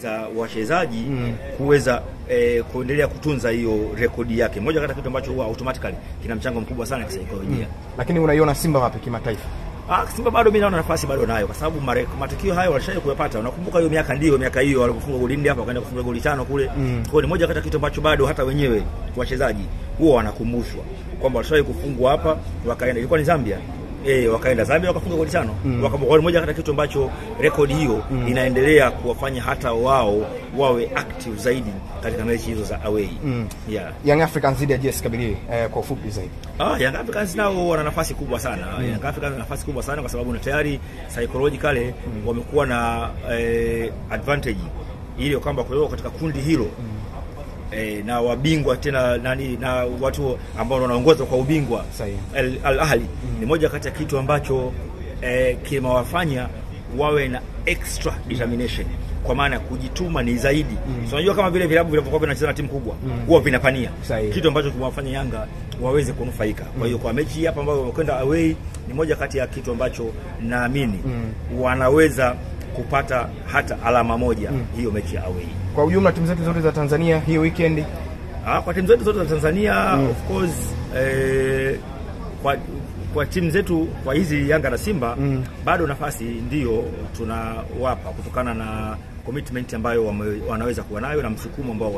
Za wachezaji kuweza kuendelea kutunza hiyo rekodi yake. Moja kati ya kitu ambacho huwa automatically kina mchango mkubwa sana kisaikolojia. Lakini unaiona Simba wapi kimataifa? Simba bado mimi naona nafasi bado nayo kwa sababu matukio hayo walishaje kuyapata. Unakumbuka hiyo miaka hiyo walipofunga goli ndio hapa wakaenda kufunga goli 5 kule. Kwa ni moja kati ya kitu ambacho bado hata wenyewe wachezaji huwa wanakumbushwa kwamba walishaje kufungwa hapa wakaenda, ilikuwa ni Zambia. Wakaenda Zambia wakafunga goli 5. Wakaboa moja kati ya kitu ambacho rekodi hiyo inaendelea kuwafanya hata wao wawe active zaidi katika mechi hizo za away. Young Africans zidi ya JS Kabylie kwa ufupi zaidi. Young Africans nao wana nafasi kubwa sana. Young Africans wana nafasi kubwa sana kwa sababu na tayari psychologically wamekuwa na advantage ile kwamba kwa katika kundi hilo na wabingwa tena na watu ambao wanaongoza kwa ubingwa Al Ahly ni moja kati ya kitu ambacho kimewafanya wawe na extra determination, kwa maana kujituma ni zaidi. So unajua kama vile vilabu vilivyokuwa vinacheza na timu kubwa huwa vinapania, kitu ambacho kimewafanya Yanga waweze kunufaika. Kwa hiyo kwa mechi hapa ambayo wamekwenda away ni moja kati ya kitu ambacho naamini wanaweza kupata hata alama moja hiyo mechi ya away. Kwa ujumla timu zetu zote za Tanzania hii weekend, kwa timu zetu zote za Tanzania of course kwa timu zetu kwa hizi Yanga na Simba bado nafasi ndio tunawapa kutokana na commitment ambayo wanaweza kuwa nayo na msukumo ambao